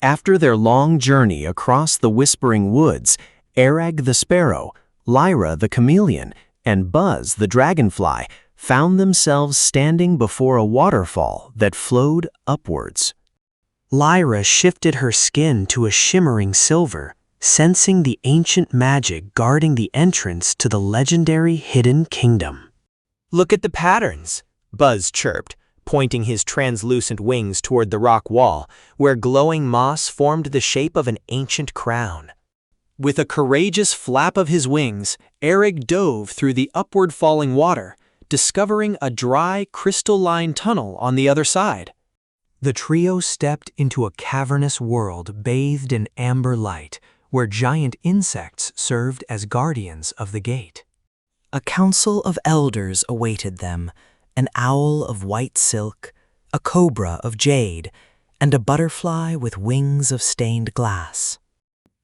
After their long journey across the whispering woods, Ereg the sparrow, Lyra the chameleon, and Buzz the dragonfly found themselves standing before a waterfall that flowed upwards. Lyra shifted her skin to a shimmering silver, sensing the ancient magic guarding the entrance to the legendary hidden kingdom. "Look at the patterns," Buzz chirped, pointing his translucent wings toward the rock wall, where glowing moss formed the shape of an ancient crown. With a courageous flap of his wings, Ereg dove through the upward falling water, discovering a dry, crystalline tunnel on the other side. The trio stepped into a cavernous world bathed in amber light, where giant insects served as guardians of the gate. A council of elders awaited them, an owl of white silk, a cobra of jade, and a butterfly with wings of stained glass.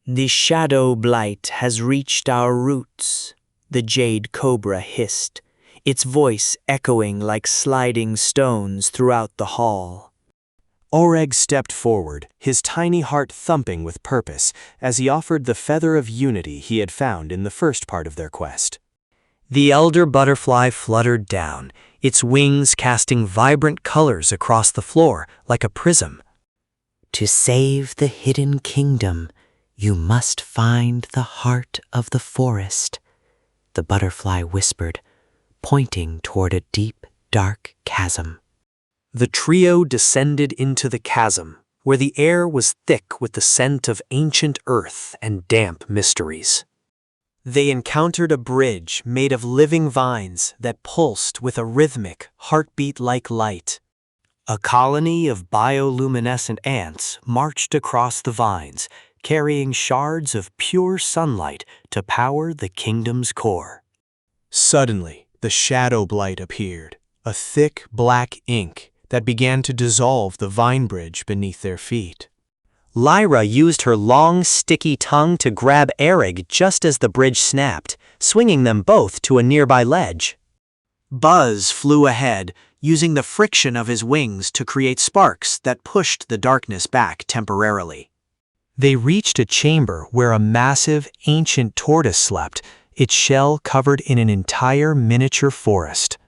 "The shadow blight has reached our roots," the jade cobra hissed, its voice echoing like sliding stones throughout the hall. Ereg stepped forward, his tiny heart thumping with purpose as he offered the feather of unity he had found in the first part of their quest. The elder butterfly fluttered down, its wings casting vibrant colors across the floor like a prism. "To save the hidden kingdom, you must find the heart of the forest," the butterfly whispered, pointing toward a deep, dark chasm. The trio descended into the chasm, where the air was thick with the scent of ancient earth and damp mysteries. They encountered a bridge made of living vines that pulsed with a rhythmic, heartbeat-like light. A colony of bioluminescent ants marched across the vines, carrying shards of pure sunlight to power the kingdom's core. Suddenly, the shadow blight appeared, a thick black ink that began to dissolve the vine bridge beneath their feet. Lyra used her long, sticky tongue to grab Ereg just as the bridge snapped, swinging them both to a nearby ledge. Buzz flew ahead, using the friction of his wings to create sparks that pushed the darkness back temporarily. They reached a chamber where a massive, ancient tortoise slept, its shell covered in an entire miniature forest.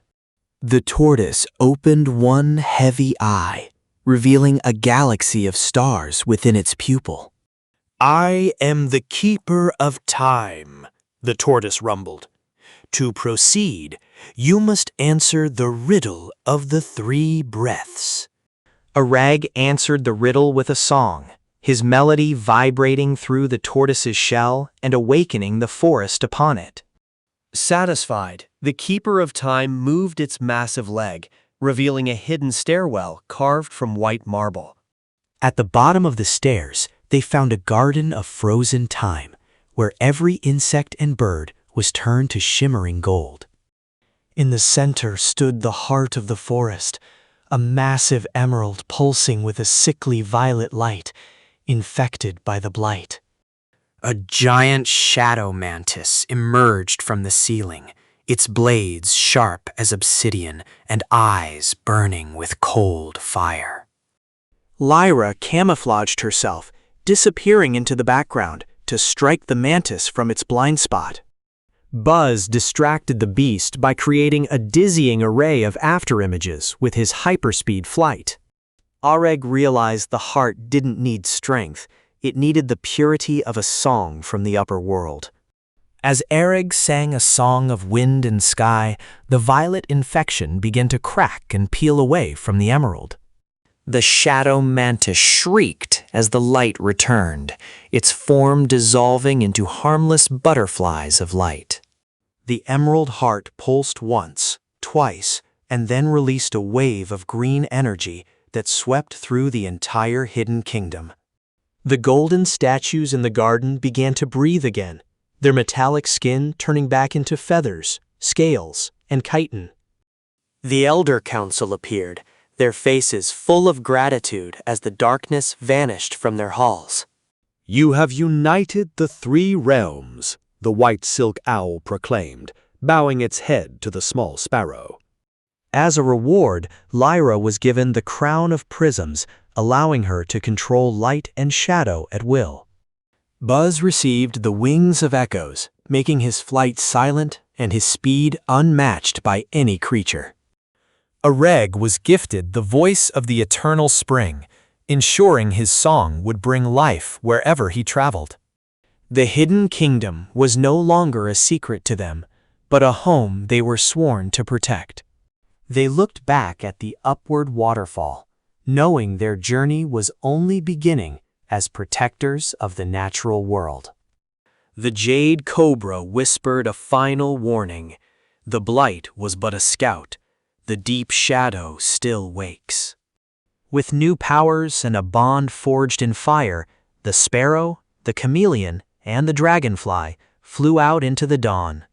The tortoise opened one heavy eye, revealing a galaxy of stars within its pupil. "I am the keeper of time," the tortoise rumbled. "To proceed, you must answer the riddle of the 3 breaths." Ereg answered the riddle with a song, his melody vibrating through the tortoise's shell and awakening the forest upon it. Satisfied, the keeper of time moved its massive leg, revealing a hidden stairwell carved from white marble. At the bottom of the stairs, they found a garden of frozen time, where every insect and bird was turned to shimmering gold. In the center stood the heart of the forest, a massive emerald pulsing with a sickly violet light, infected by the blight. A giant shadow mantis emerged from the ceiling, its blades sharp as obsidian and eyes burning with cold fire. Lyra camouflaged herself, disappearing into the background to strike the mantis from its blind spot. Buzz distracted the beast by creating a dizzying array of afterimages with his hyperspeed flight. Ereg realized the heart didn't need strength, it needed the purity of a song from the upper world. As Ereg sang a song of wind and sky, the violet infection began to crack and peel away from the emerald. The shadow mantis shrieked as the light returned, its form dissolving into harmless butterflies of light. The emerald heart pulsed once, twice, and then released a wave of green energy that swept through the entire hidden kingdom. The golden statues in the garden began to breathe again, their metallic skin turning back into feathers, scales, and chitin. The Elder Council appeared, their faces full of gratitude as the darkness vanished from their halls. "You have united the 3 realms," the white silk owl proclaimed, bowing its head to the small sparrow. As a reward, Lyra was given the crown of prisms, allowing her to control light and shadow at will. Buzz received the wings of echoes, making his flight silent and his speed unmatched by any creature. Ereg was gifted the voice of the eternal spring, ensuring his song would bring life wherever he traveled. The hidden kingdom was no longer a secret to them, but a home they were sworn to protect. They looked back at the upward waterfall, knowing their journey was only beginning as protectors of the natural world. The jade cobra whispered a final warning. The blight was but a scout. The deep shadow still wakes. With new powers and a bond forged in fire, the sparrow, the chameleon, and the dragonfly flew out into the dawn.